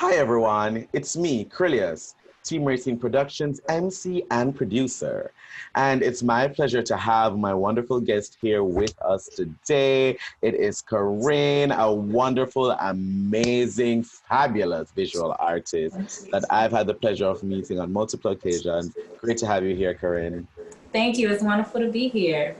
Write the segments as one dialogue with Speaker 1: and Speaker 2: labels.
Speaker 1: Hi everyone, it's me, Krylios, Team Rayceen Productions, MC and producer. And it's my pleasure to have my wonderful guest here with us today. It is Karin, a wonderful, amazing, fabulous visual artist that I've had the pleasure of meeting on multiple occasions. Great to have you here, Karin.
Speaker 2: Thank you. It's wonderful to be here.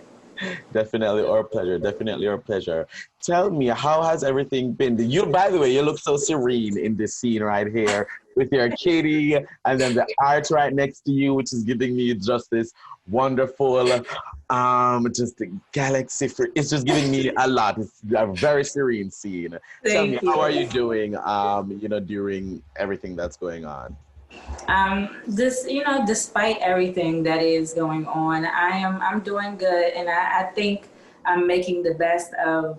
Speaker 1: Definitely our pleasure. Definitely our pleasure. Tell me, how has everything been? You, by the way, you look so serene in this scene right here with your kitty and then the art right next to you, which is giving me just this wonderful, just the galaxy. It's just giving me a lot. It's a very serene scene. Tell me,
Speaker 2: Thank
Speaker 1: how are
Speaker 2: you.
Speaker 1: you doing, during everything that's going on?
Speaker 2: Despite everything that is going on, I'm doing good, and I think I'm making the best of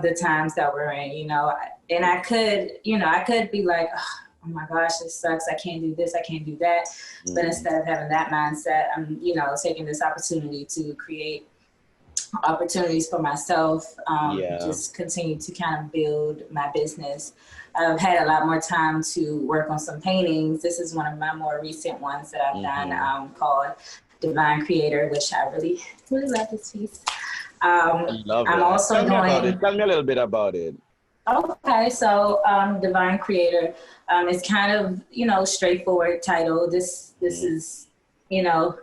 Speaker 2: the times that we're in. And I could be like, oh my gosh, this sucks. I can't do this. I can't do that. But instead of having that mindset, I'm taking this opportunity to create opportunities for myself,
Speaker 1: Yeah.
Speaker 2: just continue to kind of build my business. I've had a lot more time to work on some paintings. This is one of my more recent ones that I've done, called Divine Creator, which I really, really love this piece.
Speaker 1: I love
Speaker 2: I'm
Speaker 1: it.
Speaker 2: also
Speaker 1: Tell me about
Speaker 2: doing,
Speaker 1: it. Tell me a little bit about it.
Speaker 2: okay, so Divine Creator is kind of, straightforward title. This is,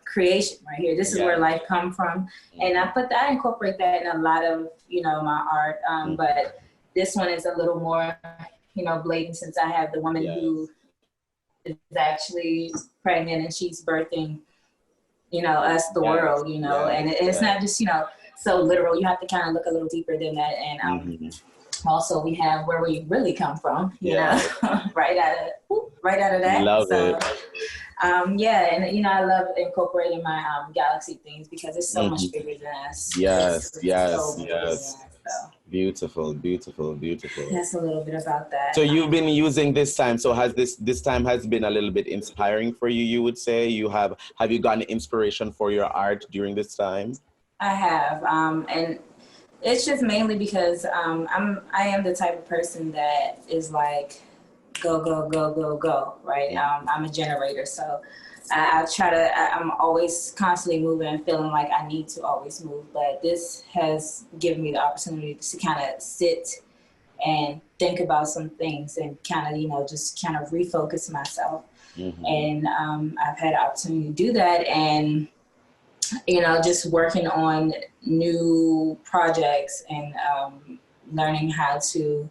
Speaker 2: creation right here. This is where life come from. And I incorporate that in a lot of, my art. But this one is a little more, blatant, since I have the woman who is actually pregnant and she's birthing, us, the world, and it's not just, so literal. You have to kind of look a little deeper than that. And also we have where we really come from, right out of that.
Speaker 1: Love
Speaker 2: So
Speaker 1: it.
Speaker 2: and I love incorporating my galaxy things because it's so much bigger than us.
Speaker 1: Yes,
Speaker 2: So
Speaker 1: yes,
Speaker 2: bigger than
Speaker 1: yes.
Speaker 2: us. So
Speaker 1: Beautiful, beautiful, beautiful.
Speaker 2: that's a little bit about that.
Speaker 1: So you've been using this time. So has this time has been a little bit inspiring for you, you would say? Have you gotten inspiration for your art during this time?
Speaker 2: I have, and it's just mainly because I am the type of person that is like go go go go go, right? I'm a generator, so I'm always constantly moving and feeling like I need to always move. But this has given me the opportunity to kind of sit and think about some things and kind of just kind of refocus myself. And I've had an opportunity to do that, and just working on new projects and learning how to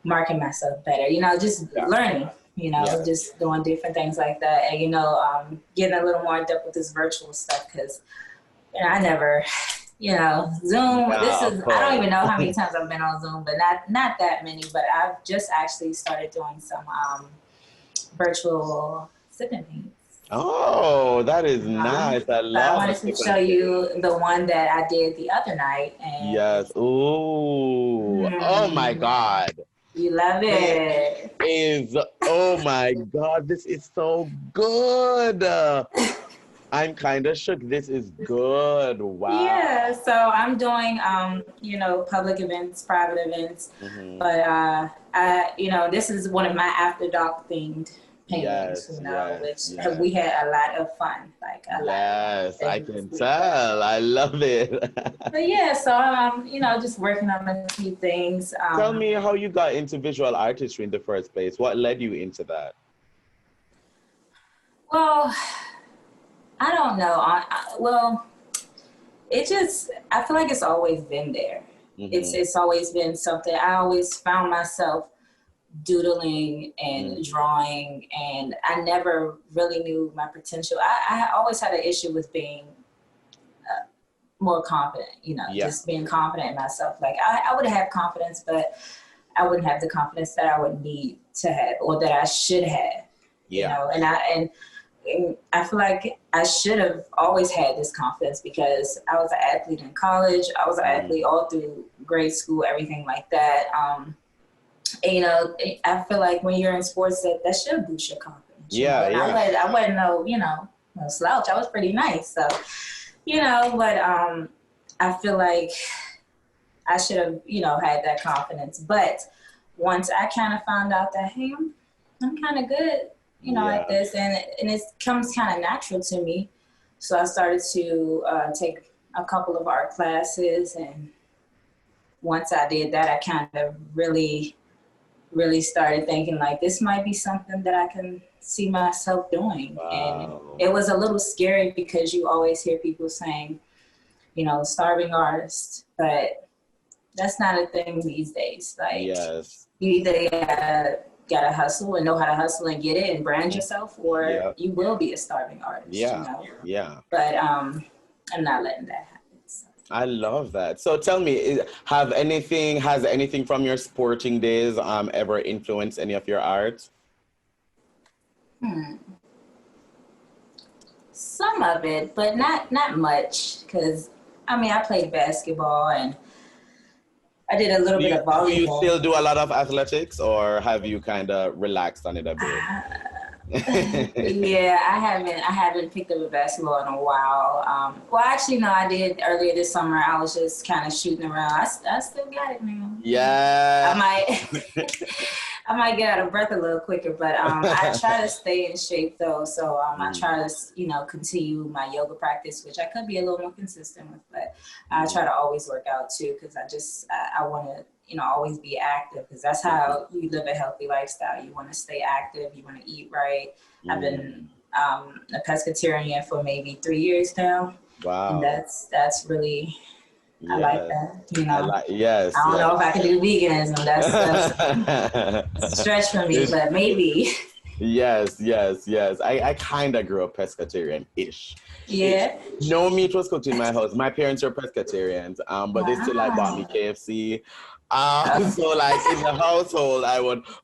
Speaker 2: market myself better, just learning, just doing different things like that. And, getting a little more in depth with this virtual stuff because, I never, Zoom, I don't even know how many times I've been on Zoom, but not that many, but I've just actually started doing some virtual sipping paints.
Speaker 1: Oh, that is nice. I
Speaker 2: So I
Speaker 1: love
Speaker 2: wanted to show you the one that I did the other night. And
Speaker 1: yes. Ooh. Oh my God.
Speaker 2: You love it.
Speaker 1: Is oh my God, this is so good. I'm kind of shook. This is good. Wow.
Speaker 2: Yeah, so I'm doing public events, private events, but this is one of my after dark themed paintings, which we had a lot of fun, like a lot.
Speaker 1: I can tell. I love it.
Speaker 2: But yeah, so I'm just working on a few things.
Speaker 1: Tell me how you got into visual artistry in the first place. What led you into that?
Speaker 2: Well, I don't know. I feel like it's always been there. It's always been something. I always found myself doodling and drawing, and I never really knew my potential. I always had an issue with being more confident, just being confident in myself. Like I would have confidence, but I wouldn't have the confidence that I would need to have or that I should have, and I feel like I should have always had this confidence because I was an athlete in college. I was an athlete all through grade school, everything like that. And, I feel like when you're in sports, that should boost your confidence. I wasn't no slouch. I was pretty nice. So, but I feel like I should have, had that confidence. But once I kind of found out that, hey, I'm kind of good, you know, at this, and it comes kind of natural to me. So I started to take a couple of art classes, and once I did that, I kind of really started thinking like, this might be something that I can see myself doing.
Speaker 1: Wow.
Speaker 2: And it was a little scary because you always hear people saying, you know, starving artist, but that's not a thing these days. Like, you either gotta hustle and know how to hustle and get it and brand yourself, or you will be a starving artist. You know? But I'm not letting that happen. So.
Speaker 1: I love that. So tell me, has anything from your sporting days ever influenced any of your art?
Speaker 2: Some of it, but not much, because I mean, I played basketball and I did a little bit of volleyball.
Speaker 1: Do you still do a lot of athletics, or have you kind of relaxed on it a bit?
Speaker 2: Yeah, I haven't picked up a basketball in a while. Well, actually, no, I did earlier this summer. I was just kind of shooting around. I still got it, man.
Speaker 1: Yeah.
Speaker 2: I might get out of breath a little quicker, but I try to stay in shape though. So I try to, you know, continue my yoga practice, which I could be a little more consistent with, but I try to always work out too, because I want to, you know, always be active, because that's how you live a healthy lifestyle. You want to stay active. You want to eat right. I've been a pescatarian for maybe 3 years now.
Speaker 1: Wow.
Speaker 2: And that's really, I like that. You know, I don't know if I can do veganism. That's a stretch for me, but maybe.
Speaker 1: Yes. I kind of grew up pescatarian-ish.
Speaker 2: Yeah.
Speaker 1: No meat was cooked in my house. My parents were pescatarians, but they still like bought me KFC. So like in the household,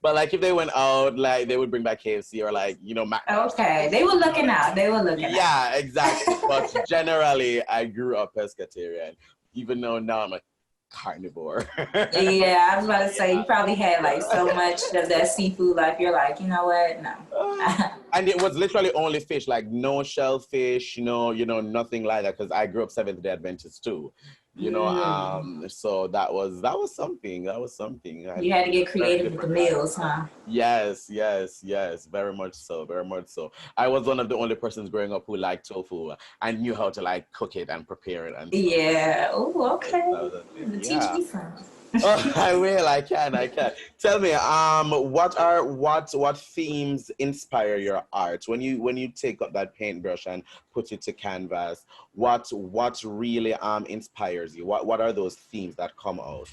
Speaker 1: but like if they went out, like they would bring back KFC or like, you know,
Speaker 2: okay, they were looking out.
Speaker 1: Yeah, exactly. But generally, I grew up pescatarian, even though now I'm a carnivore.
Speaker 2: Yeah, I was about to say, you probably had like so much of that seafood life. You're like, you know what? No.
Speaker 1: And it was literally only fish, like no shellfish, no, nothing like that. Because I grew up Seventh-day Adventist too, you know. So that was something.
Speaker 2: You had to get creative with the meals, huh?
Speaker 1: Yes. Very much so. I was one of the only persons growing up who liked tofu and knew how to like cook it and prepare it and stuff.
Speaker 2: Yeah. Oh, okay. Teach me some.
Speaker 1: Oh, I will. I can. Tell me, what themes inspire your art when you take up that paintbrush and put it to canvas? What really inspires you? What are those themes that come out?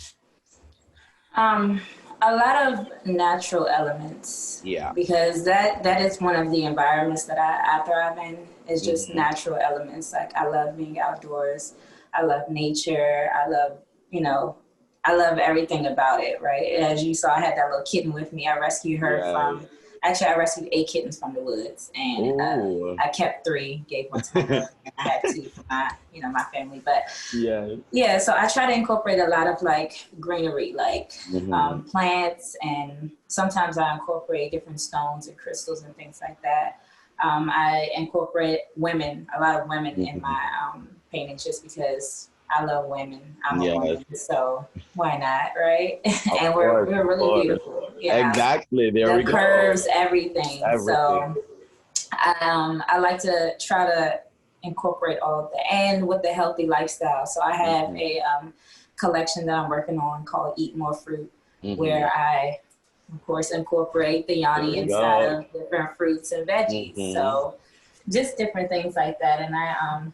Speaker 2: A lot of natural elements.
Speaker 1: Yeah.
Speaker 2: Because that is one of the environments that I thrive in. Is just natural elements. Like, I love being outdoors. I love nature. I love everything about it, right? As you saw, I had that little kitten with me. I rescued her I rescued 8 kittens from the woods, and I kept 3, gave one to my husband, and I had 2 for my family. But so I try to incorporate a lot of like greenery, like plants, and sometimes I incorporate different stones and crystals and things like that. I incorporate a lot of women in my paintings, just because I love women. I'm a woman, so why not, right? And we're really beautiful.
Speaker 1: Exactly. There we go.
Speaker 2: The curves, everything. So I like to try to incorporate all of that, and with the healthy lifestyle. So I have a collection that I'm working on called Eat More Fruit, where I, of course, incorporate the yoni inside of different fruits and veggies. So just different things like that. And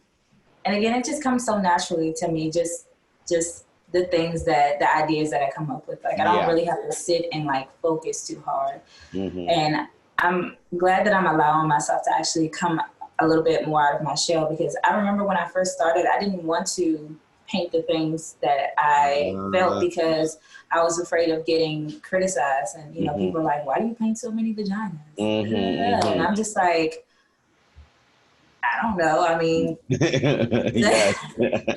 Speaker 2: and again, it just comes so naturally to me, just the things the ideas that I come up with. Like, I don't really have to sit and like focus too hard. And I'm glad that I'm allowing myself to actually come a little bit more out of my shell, because I remember when I first started, I didn't want to paint the things that I felt, because I was afraid of getting criticized. And, people are like, why do you paint so many vaginas? And I'm just like, I don't know. I mean,
Speaker 1: Yes.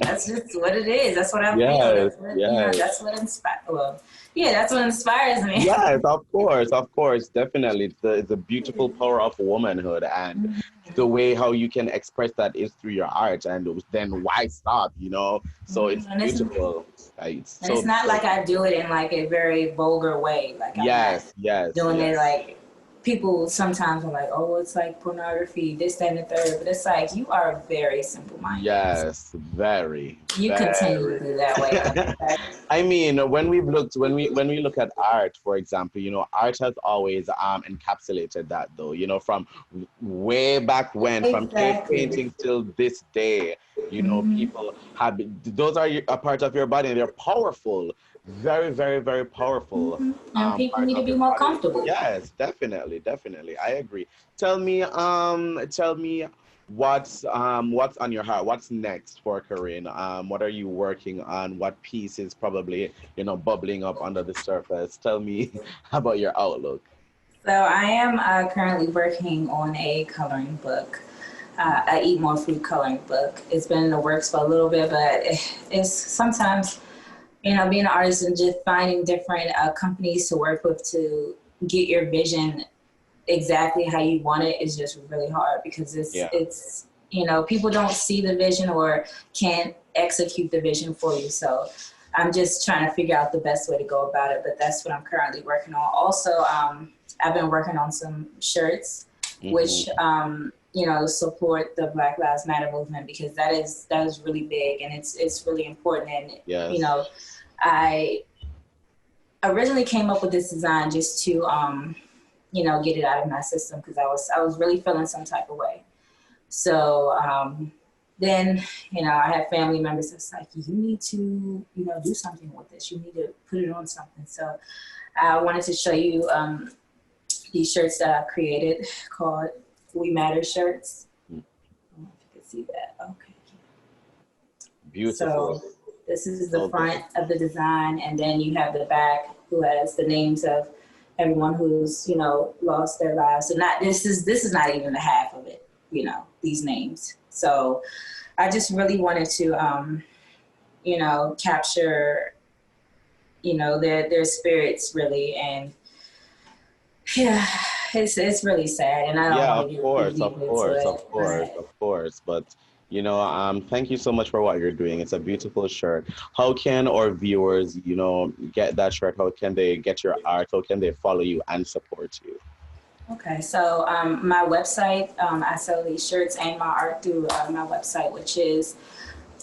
Speaker 2: that's just what it is. That's what I feel.
Speaker 1: Yes,
Speaker 2: That's what,
Speaker 1: yes.
Speaker 2: that's what inspires. Well, yeah, that's what inspires me.
Speaker 1: Yes, of course, definitely. It's a beautiful power of womanhood, and the way how you can express that is through your art, and then why stop, you know? So it's
Speaker 2: And it's
Speaker 1: beautiful. It's
Speaker 2: and it's
Speaker 1: so,
Speaker 2: not
Speaker 1: so,
Speaker 2: like I do it in like a very vulgar way. Like I'm not
Speaker 1: yes, yes,
Speaker 2: doing it
Speaker 1: yes.
Speaker 2: like people sometimes are like, oh, it's like pornography, this, that, and the third. But it's like you are very simple minded.
Speaker 1: Yes, very,
Speaker 2: You continue to
Speaker 1: very.
Speaker 2: be that way.
Speaker 1: I mean, when we look at art, for example, you know, art has always encapsulated that, though. You know, from way back when, from cave
Speaker 2: Exactly.
Speaker 1: paintings till this day, you know, people have those are a part of your body. And they're powerful, very, very, very powerful
Speaker 2: And people
Speaker 1: part
Speaker 2: need to
Speaker 1: of
Speaker 2: be
Speaker 1: your
Speaker 2: more
Speaker 1: body.
Speaker 2: comfortable.
Speaker 1: Yes, definitely, definitely, I agree. Tell me what's on your heart? What's next for Karin? What are you working on? What piece is probably, you know, bubbling up under the surface? Tell me about your outlook.
Speaker 2: So I am currently working on a coloring book. I eat more food coloring book. It's been in the works for a little bit, but it's sometimes, being an artist and just finding different companies to work with to get your vision exactly how you want it is just really hard because
Speaker 1: Yeah.
Speaker 2: it's people don't see the vision or can't execute the vision for you. So I'm just trying to figure out the best way to go about it. But that's what I'm currently working on. Also, I've been working on some shirts, which
Speaker 1: Hmm.
Speaker 2: support the Black Lives Matter movement because that is really big and it's really important. And
Speaker 1: Yes.
Speaker 2: I originally came up with this design just to get it out of my system because I was really feeling some type of way. So then, I had family members that's like, you need to, do something with this. You need to put it on something. So I wanted to show you these shirts that I've created called We Matter shirts. I don't know if you can see that. Okay.
Speaker 1: Beautiful.
Speaker 2: So this is the
Speaker 1: So
Speaker 2: front
Speaker 1: beautiful.
Speaker 2: of the design, and then you have the back who has the names of everyone who's lost their lives. So not this is not even the half of it. These names. So I just really wanted to capture their spirits really, and yeah, it's really sad, and I don't
Speaker 1: Yeah,
Speaker 2: want to
Speaker 1: of
Speaker 2: get too
Speaker 1: course,
Speaker 2: deep
Speaker 1: of
Speaker 2: into
Speaker 1: course, of
Speaker 2: it,
Speaker 1: course,
Speaker 2: but
Speaker 1: of course. But thank you so much for what you're doing. It's a beautiful shirt. How can our viewers, get that shirt? How can they get your art? How can they follow you and support you?
Speaker 2: okay, so my website, I sell these shirts and my art through my website, which is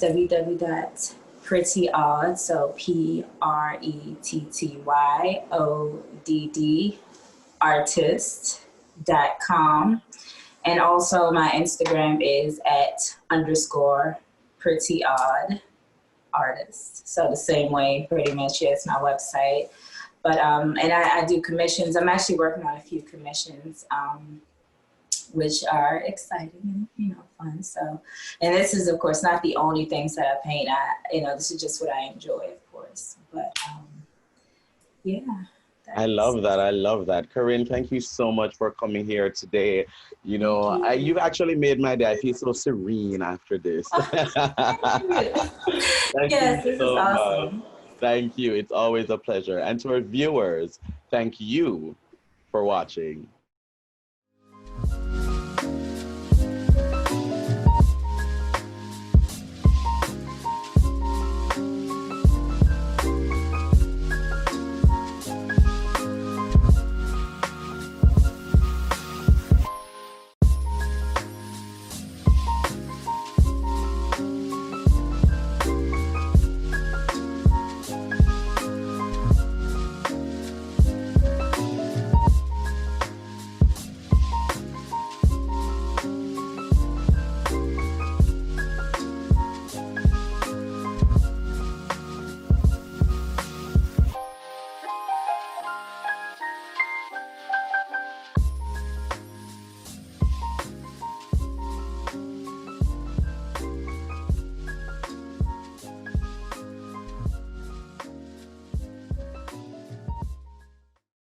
Speaker 2: www.prettyOdd, so PRETTYODD artist.com. And also my Instagram is at _ pretty odd artist. So the same way, pretty much, yes, my website. But and I do commissions. I'm actually working on a few commissions, which are exciting and fun. So, and this is of course not the only things that I paint. This is just what I enjoy, of course. But yeah,
Speaker 1: I
Speaker 2: that's
Speaker 1: love that. I love that. Corinne, thank you so much for coming here today.
Speaker 2: thank you.
Speaker 1: You've actually made my day. I feel so serene after this.
Speaker 2: Oh, thank you.
Speaker 1: Thank you
Speaker 2: Yes, this is
Speaker 1: so much.
Speaker 2: awesome.
Speaker 1: Thank you. It's always a pleasure. And to our viewers, thank you for watching.